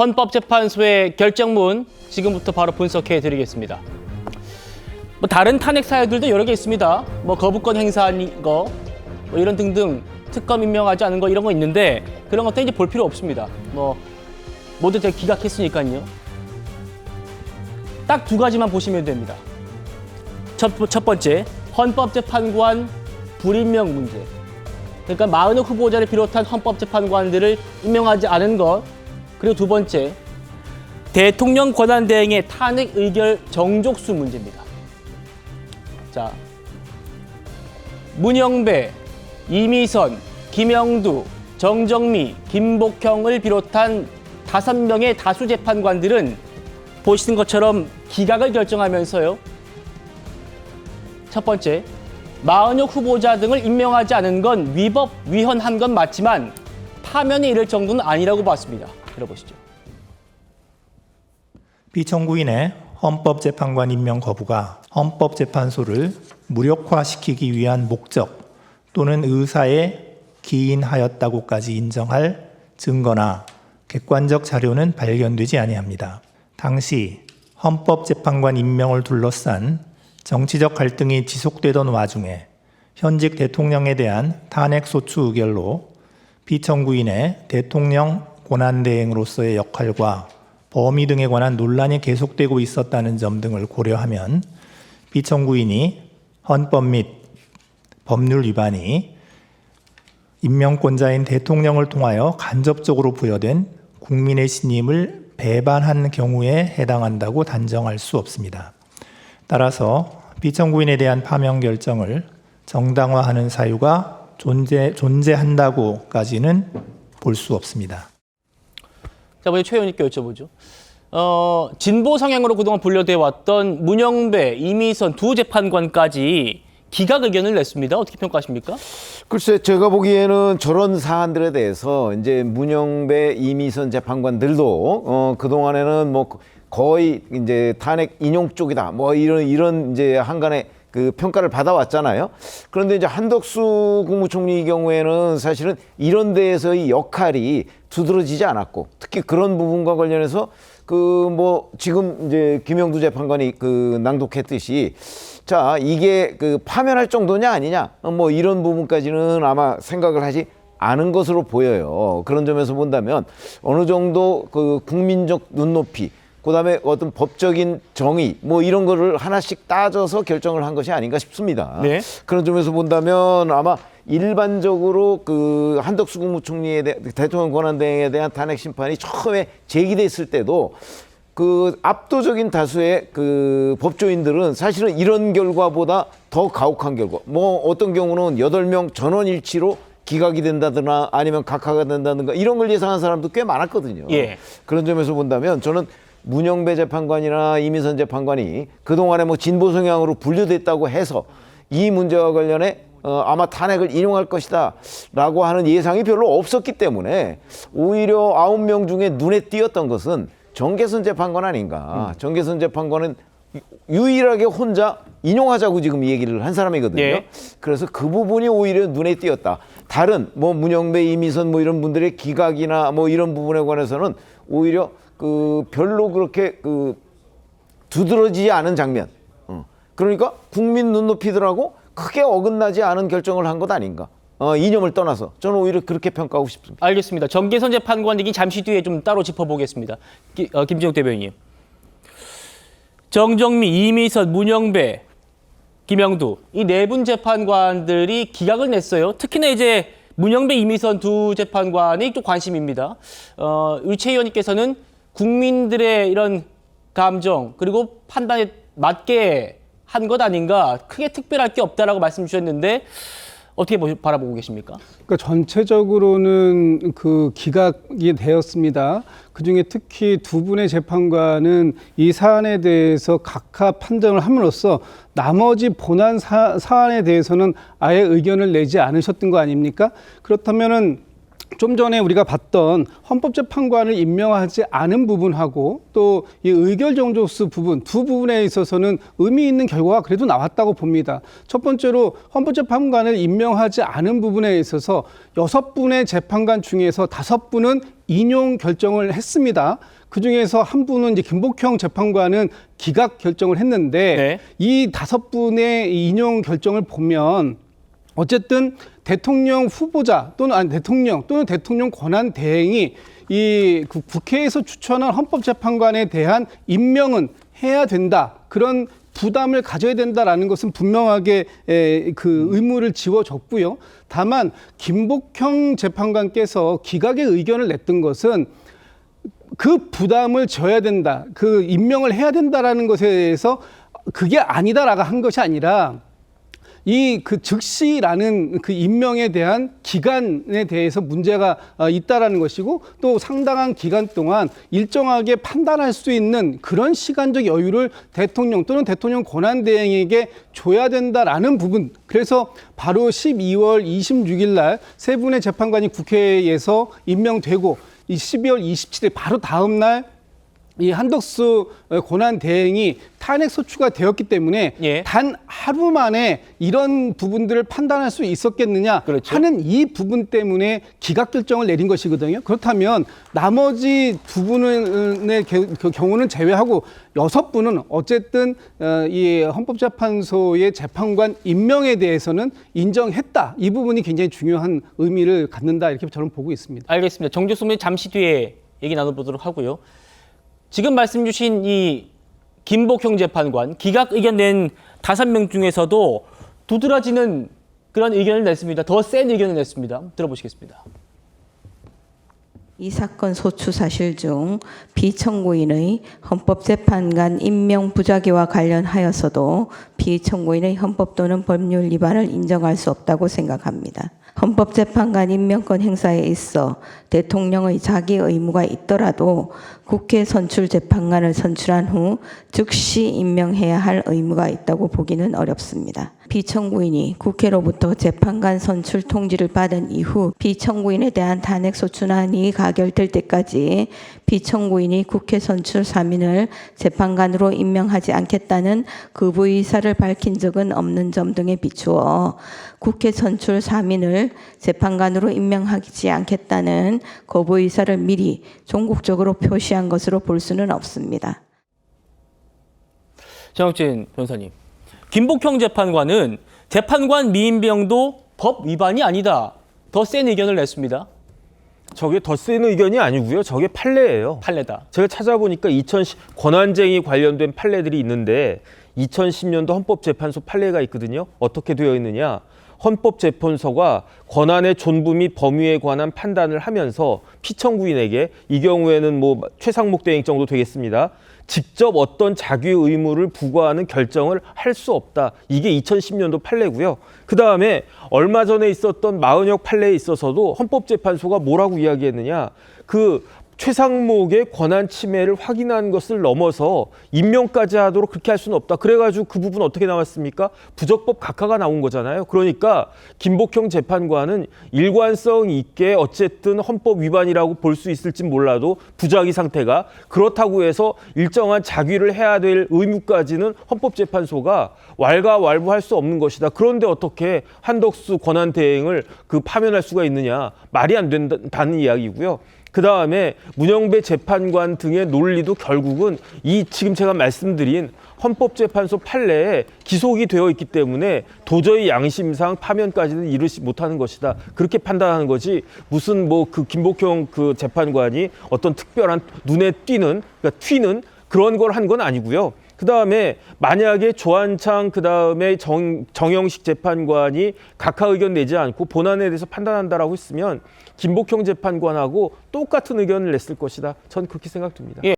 헌법재판소의 결정문 지금부터 바로 분석해 드리겠습니다. 다른 탄핵 사유들도 여러 개 있습니다. 거부권 행사한 거, 이런 등등 특검 임명하지 않은 거 이런 거 있는데 그런 것도 이제 볼 필요 없습니다. 모두 다 기각했으니까요. 딱 두 가지만 보시면 됩니다. 첫 번째, 헌법재판관 불임명 문제. 그러니까 마흔의 후보자를 비롯한 헌법재판관들을 임명하지 않은 것. 그리고 두 번째, 대통령 권한대행의 탄핵 의결 정족수 문제입니다. 자, 문영배, 이미선, 김영두, 정정미, 김복형을 비롯한 5명의 다수 재판관들은 보시는 것처럼 기각을 결정하면서요. 첫 번째, 마흔역 후보자 등을 임명하지 않은 건 위법, 위헌한 건 맞지만 파면에 이를 정도는 아니라고 봤습니다. 들어보시죠. 피청구인의 헌법재판관 임명 거부가 헌법재판소를 무력화시키기 위한 목적 또는 의사에 기인하였다고까지 인정할 증거나 객관적 자료는 발견되지 아니합니다. 당시 헌법재판관 임명을 둘러싼 정치적 갈등이 지속되던 와중에 현직 대통령에 대한 탄핵소추 의결로 피청구인의 대통령 권한대행으로서의 역할과 범위 등에 관한 논란이 계속되고 있었다는 점 등을 고려하면 피청구인이 헌법 및 법률 위반이 임명권자인 대통령을 통하여 간접적으로 부여된 국민의 신임을 배반한 경우에 해당한다고 단정할 수 없습니다. 따라서 피청구인에 대한 파면 결정을 정당화하는 사유가 존재한다고까지는 볼 수 없습니다. 자, 먼저 최 의원님께 여쭤보죠. 진보 성향으로 그동안 분류돼 왔던 문영배, 이미선 두 재판관까지 기각 의견을 냈습니다. 어떻게 평가하십니까? 글쎄, 제가 보기에는 저런 사안들에 대해서 이제 문영배, 이미선 재판관들도 그동안에는 거의 이제 탄핵 인용 쪽이다. 이런 이제 한간의 그 평가를 받아왔잖아요. 그런데 이제 한덕수 국무총리 경우에는 사실은 이런 데에서의 역할이 두드러지지 않았고, 특히 그런 부분과 관련해서 지금 이제 김영두 재판관이 낭독했듯이, 자, 이게 파면할 정도냐 아니냐, 이런 부분까지는 아마 생각을 하지 않은 것으로 보여요. 그런 점에서 본다면 어느 정도 국민적 눈높이, 그다음에 어떤 법적인 정의 이런 거를 하나씩 따져서 결정을 한 것이 아닌가 싶습니다. 네. 그런 점에서 본다면 아마 일반적으로 한덕수 국무총리에 대한 대통령 권한대행에 대한 탄핵 심판이 처음에 제기됐을 때도 압도적인 다수의 법조인들은 사실은 이런 결과보다 더 가혹한 결과, 어떤 경우는 8명 전원일치로 기각이 된다거나 아니면 각하가 된다든가 이런 걸 예상한 사람도 꽤 많았거든요. 예. 그런 점에서 본다면 저는 문영배 재판관이나 이미선 재판관이 그동안에 진보 성향으로 분류됐다고 해서 이 문제와 관련해 아마 탄핵을 인용할 것이다 라고 하는 예상이 별로 없었기 때문에 오히려 9명 중에 눈에 띄었던 것은 정계선 재판관 아닌가. 정계선 재판관은 유일하게 혼자 인용하자고 지금 얘기를 한 사람이거든요. 예. 그래서 그 부분이 오히려 눈에 띄었다. 다른 문영배, 이미선 이런 분들의 기각이나 이런 부분에 관해서는 오히려 별로 그렇게 두드러지지 않은 장면. 그러니까 국민 눈높이들하고 크게 어긋나지 않은 결정을 한 것 아닌가. 이념을 떠나서 저는 오히려 그렇게 평가하고 싶습니다. 알겠습니다. 정계선 재판관 얘기 잠시 뒤에 좀 따로 짚어보겠습니다. 김진욱 대변인님. 정정미, 이미선, 문영배, 김영두 이 네 분 재판관들이 기각을 냈어요. 특히나 이제 문영배, 이미선 두 재판관이 또 관심입니다. 최 의원님께서는 국민들의 이런 감정 그리고 판단에 맞게 한 것 아닌가, 크게 특별할 게 없다라고 말씀 주셨는데 어떻게 바라보고 계십니까? 그러니까 전체적으로는 기각이 되었습니다. 그중에 특히 두 분의 재판관은 이 사안에 대해서 각하 판정을 함으로써 나머지 본안 사안에 대해서는 아예 의견을 내지 않으셨던 거 아닙니까? 그렇다면은 좀 전에 우리가 봤던 헌법재판관을 임명하지 않은 부분하고 또 이 의결 정족수 부분 두 부분에 있어서는 의미 있는 결과가 그래도 나왔다고 봅니다. 첫 번째로 헌법재판관을 임명하지 않은 부분에 있어서 6분의 재판관 중에서 5분은 인용 결정을 했습니다. 그 중에서 한 분은 이제 김복형 재판관은 기각 결정을 했는데 네. 이 5분의 인용 결정을 보면 어쨌든 대통령 후보자 또는 대통령 권한 대행이 이 국회에서 추천한 헌법재판관에 대한 임명은 해야 된다. 그런 부담을 가져야 된다라는 것은 분명하게 그 의무를 지워줬고요. 다만 김복형 재판관께서 기각의 의견을 냈던 것은 그 부담을 져야 된다. 그 임명을 해야 된다라는 것에 대해서 그게 아니다라고 한 것이 아니라 이 그 즉시라는 그 임명에 대한 기간에 대해서 문제가 있다라는 것이고 또 상당한 기간 동안 일정하게 판단할 수 있는 그런 시간적 여유를 대통령 또는 대통령 권한대행에게 줘야 된다라는 부분. 그래서 바로 12월 26일 날 세 분의 재판관이 국회에서 임명되고 이 12월 27일 바로 다음 날 이 한덕수 권한 대행이 탄핵 소추가 되었기 때문에 예. 단 하루 만에 이런 부분들을 판단할 수 있었겠느냐 그렇죠. 하는 이 부분 때문에 기각 결정을 내린 것이거든요. 그렇다면 나머지 두 분의 경우는 제외하고 6분은 어쨌든 이 헌법재판소의 재판관 임명에 대해서는 인정했다. 이 부분이 굉장히 중요한 의미를 갖는다 이렇게 저는 보고 있습니다. 알겠습니다. 정교수 의원님 잠시 뒤에 얘기 나눠보도록 하고요. 지금 말씀 주신 이 김복형 재판관 기각 의견 낸 5명 중에서도 두드러지는 그런 의견을 냈습니다. 더 센 의견을 냈습니다. 들어보시겠습니다. 이 사건 소추 사실 중 피청구인의 헌법재판관 임명 부작위와 관련하여서도 피청구인의 헌법 또는 법률 위반을 인정할 수 없다고 생각합니다. 헌법재판관 임명권 행사에 있어 대통령의 자기 의무가 있더라도 국회 선출 재판관을 선출한 후 즉시 임명해야 할 의무가 있다고 보기는 어렵습니다. 피청구인이 국회로부터 재판관 선출 통지를 받은 이후 피청구인에 대한 탄핵 소추안이 가결될 때까지 피청구인이 국회 선출 3인을 재판관으로 임명하지 않겠다는 거부 의사를 밝힌 적은 없는 점 등에 비추어 국회 선출 3인을 재판관으로 임명하지 않겠다는 거부 의사를 미리 종국적으로 표시한 것으로 볼 수는 없습니다. 정혁진 변호사님, 김복형 재판관은 재판관 미임명도 법 위반이 아니다. 더 센 의견을 냈습니다. 저게 더 센 의견이 아니고요. 저게 판례예요. 판례다. 제가 찾아보니까 2010 권한쟁의 관련된 판례들이 있는데 2010년도 헌법재판소 판례가 있거든요. 어떻게 되어 있느냐. 헌법재판소가 권한의 존부 및 범위에 관한 판단을 하면서 피청구인에게 이 경우에는 뭐 최상목 대행 정도 되겠습니다. 직접 어떤 자기 의무를 부과하는 결정을 할 수 없다. 이게 2010년도 판례고요. 그다음에 얼마 전에 있었던 마은혁 판례에 있어서도 헌법재판소가 뭐라고 이야기했느냐. 그 최상목의 권한 침해를 확인한 것을 넘어서 임명까지 하도록 그렇게 할 수는 없다. 그래가지고 그 부분 어떻게 나왔습니까? 부적법 각하가 나온 거잖아요. 그러니까 김복형 재판관은 일관성 있게 어쨌든 헌법 위반이라고 볼 수 있을지 몰라도 부작위 상태가 그렇다고 해서 일정한 자귀를 해야 될 의무까지는 헌법재판소가 왈가왈부할 수 없는 것이다. 그런데 어떻게 한덕수 권한 대행을 그 파면할 수가 있느냐. 말이 안 된다는 이야기고요. 그 다음에 문영배 재판관 등의 논리도 결국은 이 지금 제가 말씀드린 헌법재판소 판례에 기속이 되어 있기 때문에 도저히 양심상 파면까지는 이르지 못하는 것이다. 그렇게 판단하는 거지 무슨 뭐 그 김복형 그 재판관이 어떤 특별한 눈에 띄는 그러니까 튀는 그런 걸 한 건 아니고요. 그 다음에 만약에 조한창 그 다음에 정영식 재판관이 각하 의견 내지 않고 본안에 대해서 판단한다라고 했으면 김복형 재판관하고 똑같은 의견을 냈을 것이다. 전 그렇게 생각됩니다. 예.